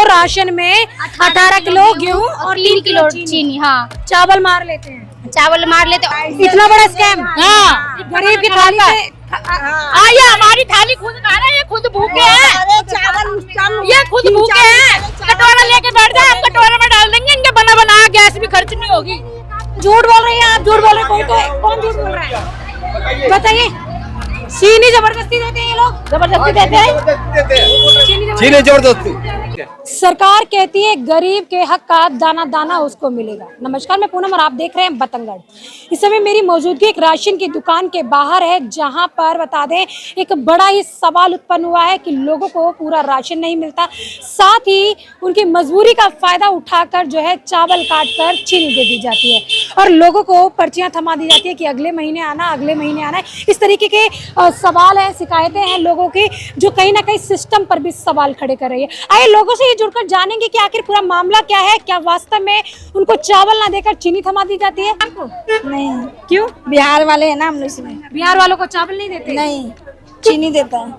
Ration में 18 kilo गेहूँ और 3 किलो चीनी। हाँ, चावल मार लेते हैं, चावल मार लेते। इतना बड़ा स्कैम। हाँ, गरीब की थाली से ये हमारी थाली खुद खा रहे हैं, ये खुद भूखे हैं, ये खुद भूखे हैं। कटोरा लेके बैठ जाए, हम कटोरे में डाल देंगे, इनके बना बना गैस भी खर्च नहीं होगी। झूठ बोल रही हैं आप, झूठ बोल रहे हैं। कोई तो कौन झूठ बोल रहा है बताइए। चीनी जबरदस्ती देते हैं ये लोग, जबरदस्ती देते हैं चीनी जबरदस्ती। सरकार कहती है गरीब के हक का दाना दाना उसको मिलेगा। नमस्कार, मैं पूनम और आप देख रहे हैं बतंगड़। इस समय मेरी मौजूदगी एक राशन की दुकान के बाहर है, जहां पर बता दें एक बड़ा ही सवाल उत्पन्न हुआ है कि लोगों को पूरा राशन नहीं मिलता, साथ ही उनकी मजबूरी का फायदा उठाकर जो है चावल काट कर चीनी दे दी जाती है और लोगों को पर्चियां थमा दी जाती है कि अगले महीने आना, अगले महीने आना है। इस तरीके के सवाल है, शिकायतें हैं लोगों की, जो कहीं ना कहीं सिस्टम पर भी सवाल खड़े कर रही है। आइए लोगों से ये जुड़कर जानेंगे कि आखिर पूरा मामला क्या है, क्या वास्तव में उनको चावल ना देकर चीनी थमा दी जाती है। नहीं, क्यों? बिहार वाले हैं ना हम लोग, इसमें बिहार वालों को चावल नहीं देते? नहीं, चीनी देता है।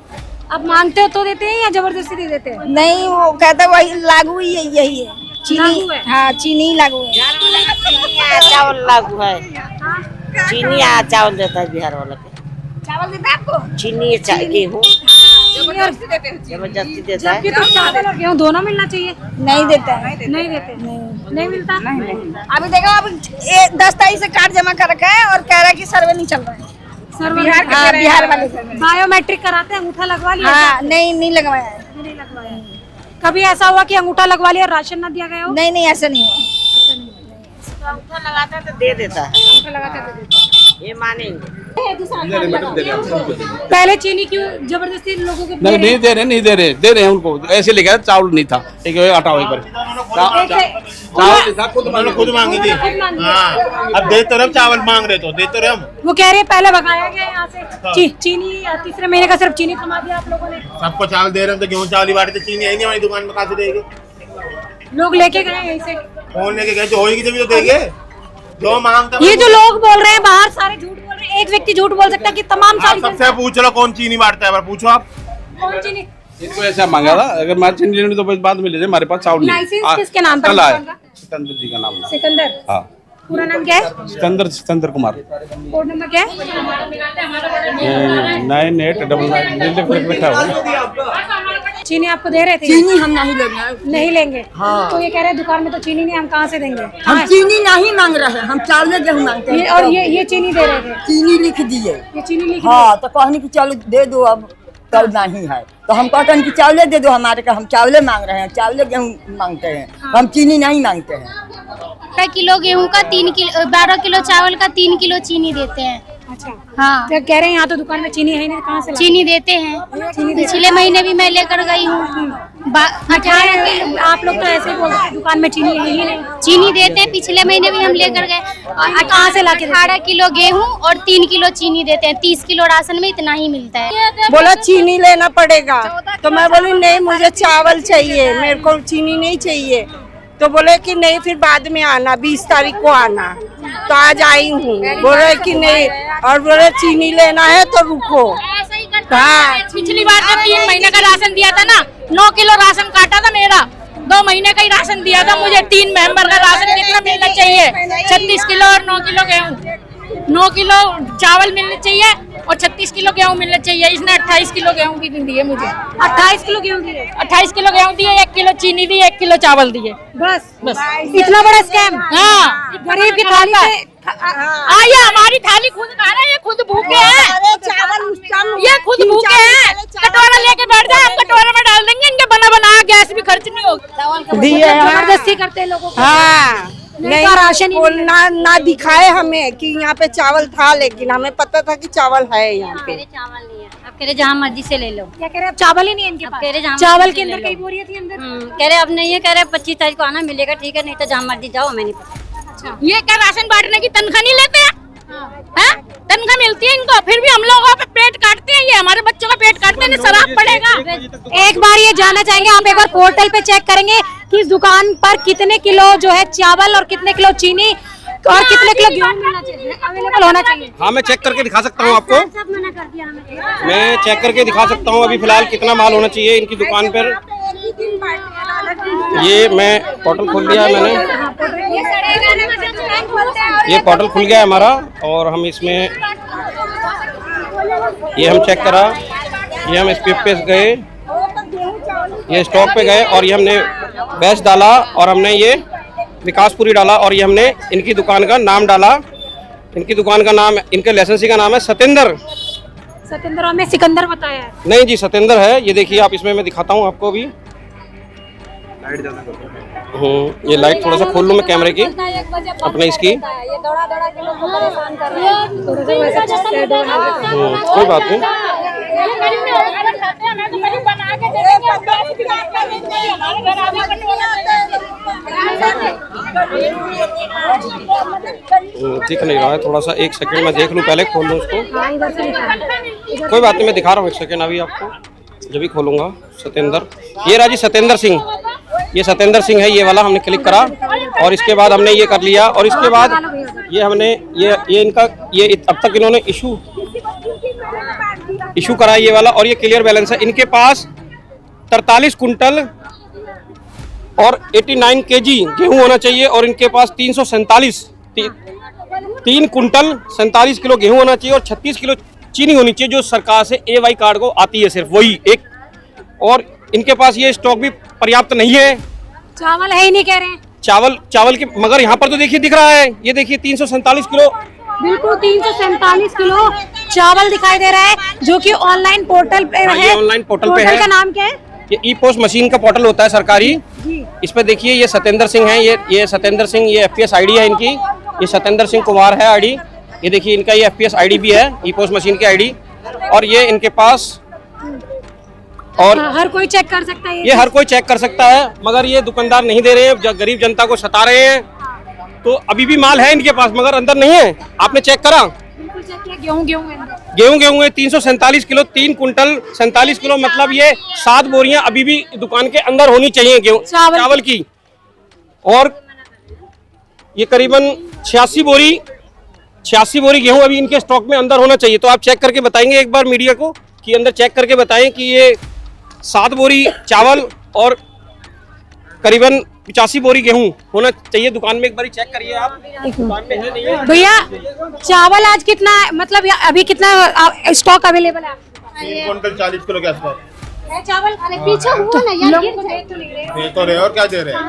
आप मांगते हो तो देते हैं या जबरदस्ती दे देते हैं? नहीं, वो कहता है वही लागू ही है, यही है चीनी। लागू है? हाँ, चीनी लागू है। चावल लागू है, चीनी चावल देता है बिहार वाला के। चावल देता है आपको? चीनी गेहूँ जबरदस्ती देते हैं। जबरदस्ती देता है। जबकि तो चावल और गेहूं दोनों मिलना चाहिए। नहीं देता है। नहीं देते? नहीं मिलता। अभी देखो, अब 10 तारीख से कार्ड जमा कर रखा है और कह रहा है कि सर्वे नहीं चल रहा है। बिहार वाले बायोमेट्रिक कराते हैं, अंगूठा लगवा लिया? हाँ, नहीं लगवाया है। नहीं लगवाया। कभी ऐसा हुआ कि अंगूठा लगवा लिया और राशन ना दिया गया हो? नहीं, ऐसा नहीं हुआ। अंगूठा लगाता है तो दे देता है, अंगूठा लगाते तो ये मानेंगे। पहले चीनी क्यों जबरदस्ती लोगों को नहीं दे रहे हैं उनको। ऐसे लिखा है चावल नहीं था, एक हटाओ एक बार। चावल नहीं था, खुद मांगी थी। हाँ, अब दे तो रहे, चावल मांग रहे तो दे तो रहे हम। वो कह रहे हैं पहले भगाया गया यहाँ से चीनी, तीसरे महीने का सिर्फ चीनी थमा दिया आप लोगों ने। सबको चावल दे रहे हैं तो गेहूँ चावल ही बांटते, चीनी है नहीं हमारी दुकान में, कहाँ से देंगे? लोग लेके गए यहीं से। कौन लेके गए? जो होगी तभी तो देंगे, जो मांगता है। ये जो लोग बोल रहे हैं बाहर, सारे झूठ बोल रहे हैं। एक व्यक्ति झूठ बोल सकता है कि तमाम सारी सबसे पूछ लो कौन चीनी बांटता है, पूछो आप। कौन चीनी? इनको ऐसा मांगा था, अगर हमारे चीनी लेनी तो बाद में ले जाए, हमारे पास चावल नहीं। लाइसेंस किसके नाम पर? कल आया, सिकंदर जी का नाम है। सिकंदर? हाँ। पूरा नाम क्या है? सिकंदर कुमार। कोड नंबर क्या है? 9899 चीनी आपको दे रहे थे? चीनी हम नहीं लेंगे। नहीं लेंगे? हाँ। तो ये कह रहे हैं दुकान में तो चीनी नहीं, हम कहाँ से देंगे? हम चीनी नहीं मांग रहे हैं, हम चावल गेहूँ मांगते हैं। और ये चीनी दे रहे थे? चीनी लिख दिए। ये चीनी लिख हाँ, तो कहने की चलो दे दो, अब कल नहीं है तो हम कहते कि चावले दे दो हमारे का, हम चावले मांग रहे हैं, चावले गेहूँ मांगते हैं, हम चीनी नहीं मांगते हैं। 12 किलो गेहूँ का 3 किलो, 12 किलो चावल का 3 किलो चीनी देते हैं। अच्छा। हाँ, तो कह रहे हैं यहाँ तो दुकान में चीनी है नहीं, कहाँ से? चीनी देते हैं। पिछले महीने भी मैं लेकर गई हूँ। 18 किलो। आप लोग तो ऐसे ही बोलते हैं दुकान में चीनी है ही नहीं। चीनी देते हैं, पिछले महीने भी हम लेकर गए। कहाँ से लाके? 18 किलो गेहूँ और 3 किलो चीनी देते हैं। 30 किलो राशन में इतना ही मिलता है। बोला चीनी लेना पड़ेगा, तो मैं बोली नहीं, मुझे चावल चाहिए, मेरे को चीनी नहीं चाहिए। तो बोले कि नहीं, फिर बाद में आना, 20 तारीख को आना। तो आज आई हूँ, बोले कि नहीं, और बोले चीनी लेना है तो रुको। हाँ, पिछली बार जब 3 महीने का राशन दिया था ना, 9 किलो राशन काटा था मेरा, 2 महीने का ही राशन दिया था मुझे। 3 मेंबर का राशन कितना मिलना चाहिए? 36 किलो और 9 किलो गेहूँ, 9 किलो चावल मिलने चाहिए और 36 किलो गेहूँ मिलना चाहिए। इसने 28 किलो गेहूँ की दी है मुझे। 28 किलो गेहूँ दिए? 28 किलो गेहूँ दिए, 1 किलो चीनी दी, 1 किलो चावल दिए। बस बस। इतना बड़ा स्कैम? हाँ, गरीब की थाली से ये हमारी थाली खुद खा रहे हैं, ये खुद भूखे हैं, ये खुद भूखे हैं। कटोरा लेके बैठ जाए, हम कटोरे में डाल देंगे, इनके बना बना गैस भी खर्च नहीं होगी। जबरदस्ती करते हैं लोगों को। हाँ, नहीं राशन ना दिखाए हमें कि यहाँ पे चावल था, लेकिन हमें पता था कि चावल है यहाँ पे। चावल नहीं है, अब कह रहे जहाँ मर्जी से ले लो। क्या कह रहे हैं? अब चावल ही नहीं है इनके पास? कह रहे जहाँ चावल मर्जी के ले अंदर लो। कई बोरियत थी अंदर। कह रहे अब नहीं है, कह रहे 25 तारीख को आना मिलेगा, ठीक है, नहीं तो जहाँ मर्जी जाओ, हमें नहीं पता। ये क्या राशन बांटने की तनख्वाह नहीं लेते हैं? तनख्वाह मिलती है इनको, फिर भी हम लोगों पे पेट काटते हैं, ये हमारे बच्चों का पेट काटते हैं, शराब पड़ेगा। एक बार ये जानना चाहेंगे, आप एक बार पोर्टल पे चेक करेंगे कि इस दुकान पर कितने किलो जो है चावल और कितने किलो चीनी और कितने किलो गेहूं मिलना चाहिए, अवेलेबल होना चाहिए? हाँ, मैं चेक करके दिखा सकता हूँ आपको। मैं चेक करके दिखा सकता हूँ अभी फिलहाल कितना माल होना चाहिए इनकी दुकान पर। ये मैं पोर्टल खोल लिया है मैंने, ये पोर्टल खुल गया है हमारा और हम इसमें ये हम चेक करा, ये हम SPF पे गए, ये स्टॉक पे गए और ये हमने बेस्ट डाला और हमने ये विकासपुरी डाला और ये हमने इनकी दुकान का नाम डाला। इनकी दुकान का नाम, इनके लाइसेंसी का नाम है सतेंद्र। सतेंद्र हमें सिकंदर बताया है। नहीं जी, सतेंद्र है। ये देखिए आप, इसमें मैं दिखाता हूँ आपको अभी। ये लाइट थोड़ा सा खोल लूँ मैं कैमरे की अपने इसकी। कोई बात नहीं, दिख नहीं रहा है, थोड़ा सा 1 सेकंड मैं देख लूँ, पहले खोल लूँ उसको। कोई बात नहीं, मैं दिखा रहा हूँ 1 सेकंड अभी आपको, जब भी खोलूँगा। सतेंद्र, ये राजी सतेंद्र सिंह, ये सतेंद्र सिंह है, ये वाला हमने क्लिक करा और इसके बाद हमने ये कर लिया और इसके बाद ये हमने ये इनका ये अब तक इन्होंने इशू करा ये वाला और ये क्लियर बैलेंस है। इनके पास 43 कुंटल और 89 kg गेहूं होना चाहिए और इनके पास 3 कुंटल 47 किलो गेहूं होना चाहिए और 36 किलो चीनी होनी चाहिए, जो सरकार से AY कार्ड को आती है, सिर्फ वही एक। और इनके पास ये स्टॉक भी पर्याप्त नहीं है। चावल है ही नहीं कह रहे हैं। चावल के, मगर यहाँ पर तो देखिए दिख रहा है, ये देखिए 347 किलो, बिल्कुल 347 किलो चावल दिखाई दे रहा है, जो कि ऑनलाइन पोर्टल पे है। ऑनलाइन पोर्टल पे है। का नाम क्या है? ये ई-पोस्ट मशीन का पोर्टल होता है सरकारी। इस पे देखिए ये सतेंद्र सिंह है, ये सतेंद्र सिंह, ये FPS ID है इनकी, ये सतेंद्र सिंह कुमार है ID। ये देखिए इनका ये FPS ID भी है, ई-पोस्ट मशीन की ID। और ये इनके पास, और हर कोई चेक कर सकता है ये हर कोई चेक कर सकता है, मगर ये दुकानदार नहीं दे रहे हैं, गरीब जनता को सता रहे हैं। तो अभी भी माल है इनके पास मगर अंदर नहीं है। आपने चेक करा? बिल्कुल चेक किया। गेहूं है 347 किलो, 3 कुंटल 47 किलो, मतलब ये 7 बोरियां अभी भी दुकान के अंदर होनी चाहिए गेहूं चावल की। और ये करीबन 86 बोरी गेहूं अभी इनके स्टॉक में अंदर होना चाहिए। तो आप चेक करके बताएंगे एक बार मीडिया को कि अंदर चेक करके बताएं कि ये 7 बोरी चावल और करीबन 85 बोरी गेहूं होना चाहिए दुकान में। एक बार चेक करिए आप, दुकान में है नहीं है भैया। चावल आज कितना, मतलब अभी कितना स्टॉक अवेलेबल है? 3 कुंटल 40 किलो के आसपास है चावल। पीछे हुआ ना यार, ये तो दे तो रहे और क्या दे रहे हैं?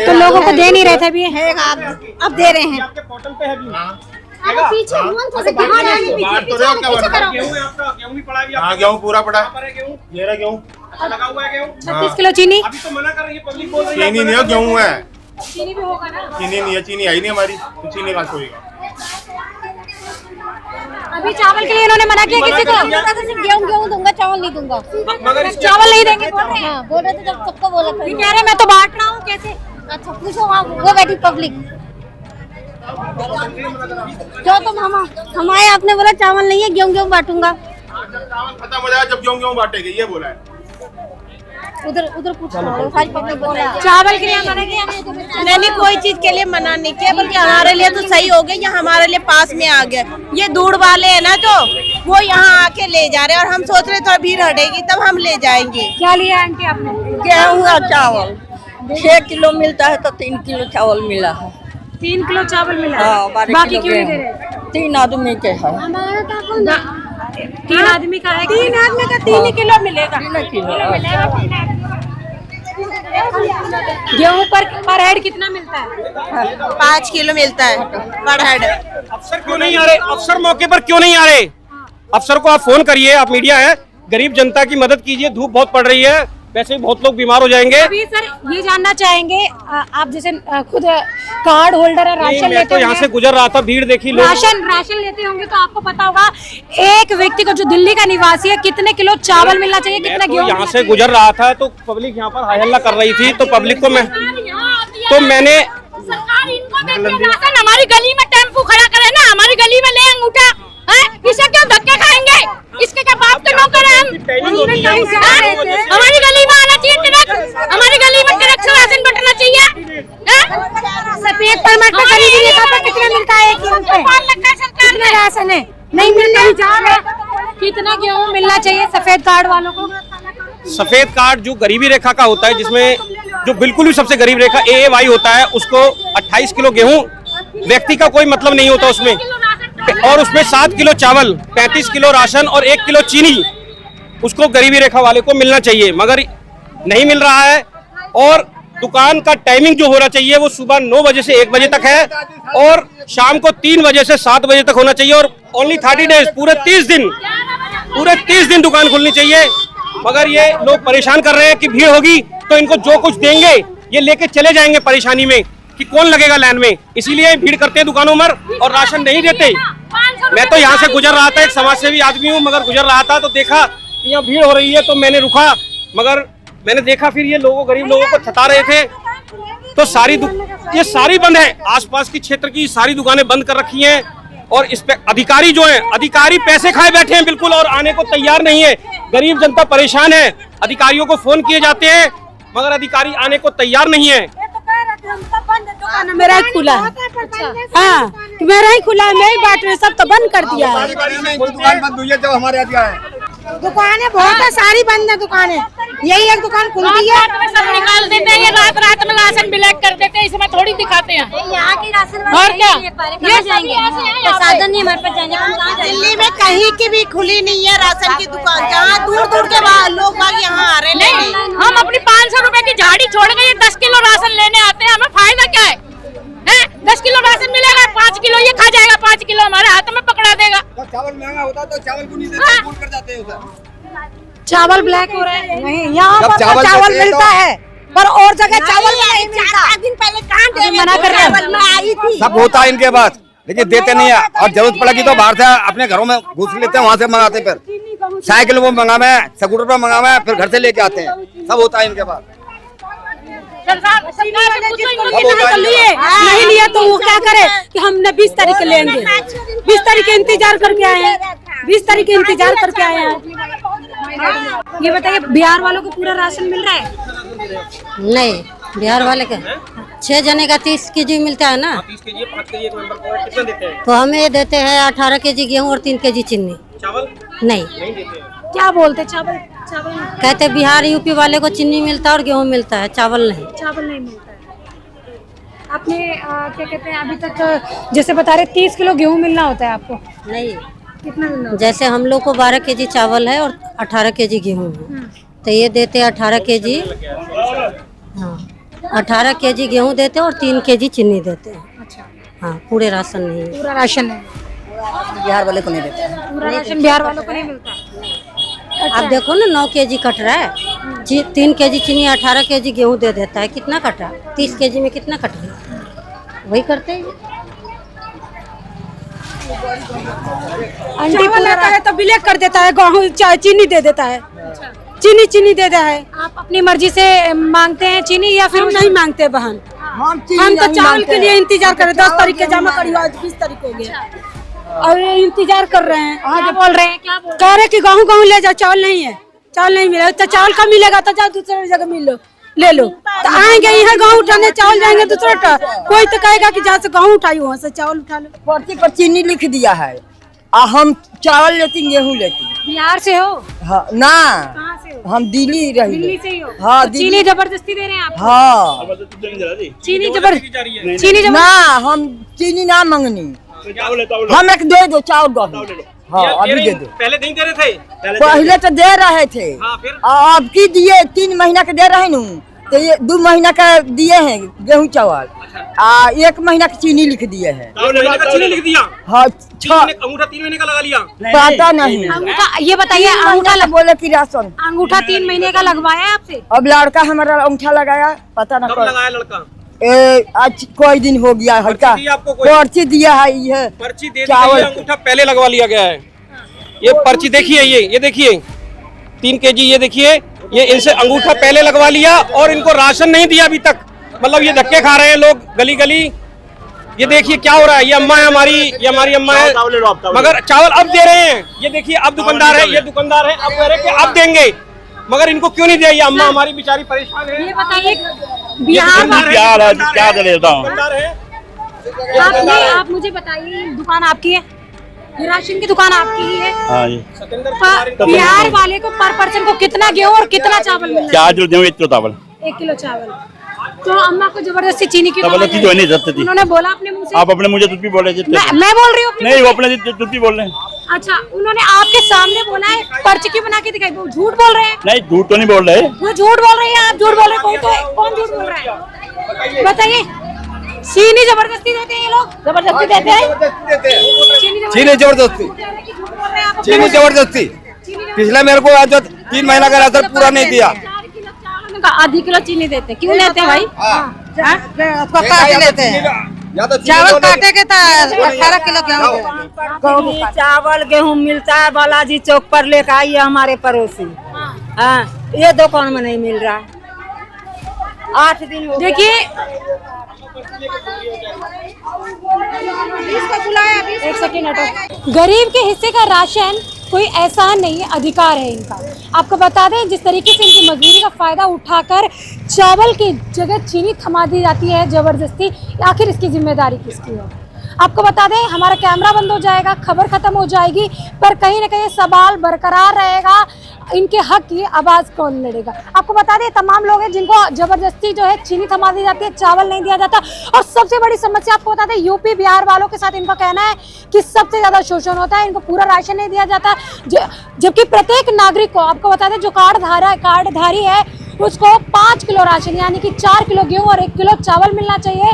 तो लोगों को दे नहीं रहे थे, अभी है अब दे रहे हैं। आपके पोर्टल पे है भी। पीछे बात तो रहे हो क्या? गेहूं भी पड़ा है, हाँ गेहूं पूरा पड़ा है, ये रहा गेहूं, लगा हुआ है गेहूं। 36 किलो चीनी। अभी तो मना कर रही है पब्लिक, बोल रही है चीनी नहीं है, गेहूं है। चीनी भी होगा ना? चीनी नहीं है, चीनी आई नहीं हमारी, तो चीनी कहाँ से होगा? अभी चावल के लिए इन्होंने मना किया किसी को? गेहूं दूंगा, चावल नहीं दूंगा। मगर चावल नहीं देंगे बोल रहे हैं। हाँ, बोल रहे थे जब सबको बोला था। ये कह रहे मैं तो बांट रहा हूँ, कैसे? अच्छा पूछो, वहाँ वो बैठी पब्लिक जो तुम हमारे आपने बोला चावल नहीं है, गेहूं बांटूंगा। चावल खत्म हो जाएगा जब गेहूं बांटेगी, ये बोला है। उधर पूछ सारी पब्लिक बोला चावल के लिए मना किया? नहीं, कोई चीज के लिए मना नहीं किया, बल्कि हमारे लिए तो सही हो गया, ये हमारे लिए पास में आ गया। ये दूर वाले है ना, जो वो यहाँ आके ले जा रहे हैं और हम सोच रहे थोड़ा भीड़ हटेगी तब हम ले जाएंगे। क्या लिया आंटी आपने? गेहूँ और चावल 6 किलो मिलता है तो 3 किलो चावल मिला है। 3 किलो चावल मिला है। हाँ, 12 बाकी किलो क्यों नहीं दे गेहूं। रहे? 3 आदमी के है। 3 आदमी का है। 3 आदमी का 3 किलो मिलेगा। 3 किलो गेहूं पर हेड कितना मिलता है? 5 किलो मिलता है पर हेड। अफसर क्यों नहीं आ रहे? अफसर मौके पर क्यों नहीं आ रहे? अफसर को आप फोन करिए, आप मीडिया है, गरीब जनता की मदद कीजिए। धूप बहुत पड़ रही है, वैसे भी बहुत लोग बीमार हो जाएंगे। अभी सर ये जानना चाहेंगे, आप जैसे खुद कार्ड होल्डर है, राशन लेते तो यहाँ से गुजर रहा था, भीड़ देखी लोग। राशन लेते होंगे तो आपको पता होगा एक व्यक्ति को, जो दिल्ली का निवासी है, कितने किलो चावल मिलना चाहिए, कितना गेहूं? यहाँ से गुजर रहा था तो पब्लिक यहाँ पर हाय हल्ला कर रही थी, तो पब्लिक को मैंने सरकार इनको देती है राशन, हमारी गली में टेम्पू खड़ा करे ना, हमारी गली में ले अंगूठा, इसे क्यों धक्के खाएंगे? इसके क्या बाप तो नौकर है हम? हमारी गली में आना चाहिए ट्रक, हमारी गली में ट्रक से राशन बंटना चाहिए। सफेद परमट पे गरीबी रेखा पर कितना मिलता है? कितना राशन है? नहीं मिलता है। कितना गेहूं मिलना चाहिए सफेद कार्ड वालों को? सफेद कार्ड जो गरीबी रेखा का होता है, जिसमें जो बिल्कुल भी सबसे गरीब रेखा AAY होता है, उसको 28 किलो गेहूं, व्यक्ति का कोई मतलब नहीं होता उसमें, और उसमें 7 किलो चावल, 35 किलो राशन और 1 किलो चीनी उसको गरीबी रेखा वाले को मिलना चाहिए, मगर नहीं मिल रहा है। और दुकान का टाइमिंग जो होना चाहिए वो सुबह 9 बजे से 1 बजे तक है और शाम को 3 बजे से 7 बजे तक होना चाहिए, और ओनली 30 डेज, पूरे 30 दिन दुकान खुलनी चाहिए। मगर ये लोग परेशान कर रहे हैं कि भीड़ होगी तो इनको जो कुछ देंगे ये लेके चले जाएंगे परेशानी में, कि कौन लगेगा लाइन में, इसीलिए भीड़ करते हैं दुकानों में और राशन नहीं देते। मैं तो यहाँ से गुजर रहा था, एक समाज सेवी आदमी हूँ, मगर गुजर रहा था तो देखा कि यहाँ भीड़ हो रही है तो मैंने रुका, मगर मैंने देखा फिर ये लोगों, गरीब लोगों को छता रहे थे, तो ये सारी बंद है। आसपास की क्षेत्र की सारी दुकानें बंद कर रखी हैं, और इस पे अधिकारी जो हैं, अधिकारी पैसे खाए बैठे हैं बिल्कुल, और आने को तैयार नहीं है। गरीब जनता परेशान है, अधिकारियों को फोन किए जाते हैं मगर अधिकारी आने को तैयार नहीं है। मेरा ही खुला है, हाँ मेरा ही खुला है, मैं ही बांट रही, सब तो बंद कर दिया है। दुकान बंद हुई है जब हमारे यहाँ दिया है। दुकानें बहुत है, सारी बंद है दुकानें, यही एक दुकान खुलती है। सब निकाल देते हैं, ये रात में राशन ब्लैक कर देते हैं, इसमें थोड़ी दिखाते हैं। यहाँ की राशन और क्या? ये जाएंगे, साधन नहीं हमारे पास जाने का। दिल्ली में कहीं की भी खुली नहीं है राशन की दुकान, जहाँ दूर दूर के लोग बाग यहाँ आ रहे नहीं, हम अपनी 500 रुपए की झाड़ी छोड़ के 10 किलो राशन लेने आते हैं, हमें फायदा क्या है? 10 किलो राशन मिलेगा, 5 किलो ये खा जाएगा, 5 किलो हमारे हाथ में पकड़ा देगा। चावल महंगा होता तो चावल को नहीं देते, फोन कर जाते हैं उधर। चावल ब्लैक हो रहा है। नहीं, यहाँ पर चावल मिलता है, पर और जगह चावल नहीं मिलता। 4 दिन पहले कहाँ मना कर रहे हैं, मैं आई थी। सब होता है इनके पास, लेकिन देते नहीं है, और जरूरत पड़ेगी तो बाहर से अपने घरों में घुस लेते हैं, वहाँ से मंगाते हैं। फिर साइकिल वो मंगावे हैं, स्कूटर पर मंगावे हैं, फिर घर से लेके आते हैं। सब होता है इनके पास। नहीं लिया तो वो क्या करे कि हमने 20 तारीख के लेंगे, 20 तारीख के इंतजार करके आए हैं, 20 तारीख के इंतजार करके आए हैं। ये बताइए बिहार वालों को पूरा राशन मिल रहा है? नहीं, बिहार वाले का 6 जने का 30 केजी मिलता है ना, 30 केजी 5 केजी एक मेंबर को कितना देते हैं? तो हमें देते हैं 18 केजी गेहूँ और 3 केजी चीनी। चावल नहीं नहीं देते हैं। क्या बोलते? चावल चावल कहते बिहार यूपी वाले को चीनी मिलता है और गेहूँ मिलता है, चावल नहीं। चावल नहीं मिलता है। आपने क्या कहते हैं अभी तक जैसे बता रहे 30 किलो गेहूं मिलना होता है आपको, नहीं, कितना मिलना होता जैसे हम लोग को 12 केजी चावल है और 18 केजी गेहूँ है, तो ये देते हैं 18 केजी, हाँ 18 केजी गेहूँ देते हैं और 3 केजी चीनी देते हैं। अच्छा, हाँ, पूरे राशन नहीं है। पूरा राशन नहीं, बिहार वाले को नहीं देते हैं। पूरा राशन बिहार वालों को नहीं मिलता। अब देखो ना 9 केजी कट रहा है, 3 केजी चीनी 18 केजी गेहूँ दे देता है, कितना कटा? 30 केजी में कितना कट गया? वही करते हैं। चावल लेता है तो ब्लैक कर देता है, गेहूँ चीनी दे देता है, चीनी दे देता है। आप अपनी मर्जी से मांगते हैं चीनी या फिर हम नहीं मांगते बहन, हम तो चावल के लिए इंतजार कर रहे हैं। 10 तारीख के जमा करी, आज 20 तारीख हो गया और ये इंतजार कर रहे हैं। क्या बोल रहे हैं? क्या बोल कह रहे कि गेहूँ ले जाओ, चावल नहीं है, चावल नहीं मिलेगा। तो चावल का मिलेगा तो जाओ दूसरी जगह ले लो। तो आएंगे यहाँ गेहूँ उठाने, चावल जाएंगे दूसरा, कोई तो कहेगा कि जहाँ से गेहूँ उठाई वहाँ से चावल उठा लो। पर्ची पर चीनी लिख दिया है, हम चावल लेती गेहूँ लेती। बिहार से हो? हाँ ना, कहाँ से हो? हम दिल्ली रही। दिल्ली से ही हो? हाँ, तो चीनी जबरदस्ती दे रहे हैं आप? हाँ चीनी ना, हम चीनी ना मंगनी, हम एक दे दो चावल गेहूँ। हाँ अभी दे दो। पहले नहीं दे रहे थे? पहले तो दे रहे थे, हाँ, फिर? अब की दिए 3 महीना के दे रहे न, तो ये 2 महीना का दिए हैं गेहूँ चावल, 1 महीना की चीनी लिख दिए हैं। 3 महीने का चीनी लिख दिया? हाँ, अंगूठा 3 महीने का लगा लिया? पता नहीं। अंगूठा, ये बताइए अंगूठा बोले कि राशन अंगूठा 3 महीने का लगवाया है आपसे? अब लड़का हमारा अंगूठा लगाया, पता ना कब लगाया लड़का? आज कोई दिन हो गया हल्का, पर्ची दिया है, ये पर्ची दे दी है, अंगूठा पहले लगवा लिया गया है। ये पर्ची देखिए, ये देखिए 3 केजी, ये देखिए, ये इनसे अंगूठा पहले लगवा लिया और इनको राशन नहीं दिया अभी तक। मतलब ये धक्के खा रहे हैं लोग गली गली। ये देखिए क्या हो रहा है, ये अम्मा है हमारी, ये हमारी अम्मा है, मगर चावल अब दे रहे हैं। ये देखिए अब दुकानदार है, ये दुकानदार है, अब कह रहे हैं कि अब देंगे, मगर इनको क्यों नहीं दिया? ये अम्मा हमारी बेचारी परेशान है। ये बताइए बिहार आप मुझे बताइए दुकान आपकी है? ये राशन की दुकान आपकी ही है? हाँ जी। बिहार वाले को पर पर्सन को कितना गेहूं और कितना चावल मिलना है? 4 किलो गेहूं 1 किलो चावल। 1 किलो चावल। तो अम्मा को जबरदस्ती चीनी की जबरदस्ती तो नहीं सकती थी। उन्होंने बोला अपने मुंह से? आप अपने मुझे झूठ भी बोल रहे थे। मैं बोल रही हूँ अपने नहीं, मुंह वो से। अपने झूठ भी बोल रहे हैं। अच्छा, उन्होंने आपके सामने बोला है, पर्ची की बना के दिखाई, वो झूठ बोल रहे हैं? नहीं, झूठ तो नहीं बोल रहे। वो झूठ बोल रही है, आप झूठ बोल रहे हैं, कोई तो कौन झूठ बोल रहा है बताइए? चीनी जबरदस्ती देते हैं ये लोग? जबरदस्ती देते हैं? चीनी जबरदस्ती, चीनी जबरदस्ती। पिछले मेरे को आज 3 महीना का राशन पूरा नहीं दिया। आधी किलो चीनी देते, क्यों लेते हैं भाई? काट लेते हैं, चावल काटे के 18 किलो गेहूँ, चावल गेहूँ मिलता है बालाजी चौक पर लेकर आइए हमारे पड़ोसी। हाँ, ये दुकान में नहीं मिल रहा है, 8 दिन हो गए। देखिए एक सेकेंड हटो। गरीब के हिस्से का राशन कोई एहसान नहीं है, अधिकार है इनका। आपको बता दें, जिस तरीके से इनकी मजदूरी का फायदा उठाकर चावल की जगह चीनी थमा दी जाती है जबरदस्ती, आखिर इसकी जिम्मेदारी किसकी है? आपको बता दें, हमारा कैमरा बंद हो जाएगा, खबर खत्म हो जाएगी, पर कहीं ना कहीं सवाल बरकरार रहेगा, इनके हक की आवाज कौन लड़ेगा? आपको बता दें, तमाम लोग हैं जिनको जबरदस्ती जो है चीनी थमा दी जाती है, चावल नहीं दिया जाता। और सबसे बड़ी समस्या आपको बता दें, यूपी बिहार वालों के साथ इनका कहना है कि सबसे ज्यादा शोषण होता है, इनको पूरा राशन नहीं दिया जाता, जबकि प्रत्येक नागरिक को, आपको बता दें, जो कार्डधारी है उसको 5 किलो राशन यानी कि 4 किलो गेहूं और 1 किलो चावल मिलना चाहिए।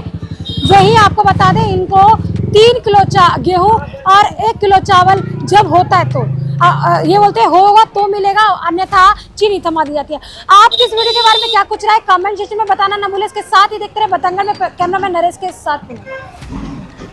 वही आपको बता दें, इनको 3 किलो गेहूं और 1 किलो चावल जब होता है तो ये बोलते हैं होगा तो मिलेगा, अन्यथा चीनी थमा दी जाती है। आप इस वीडियो के बारे में क्या कुछ राय कमेंट सेक्शन में बताना न भूलें। इसके साथ ही देखते रहे बतंगड़ में कैमरामैन नरेश के साथ।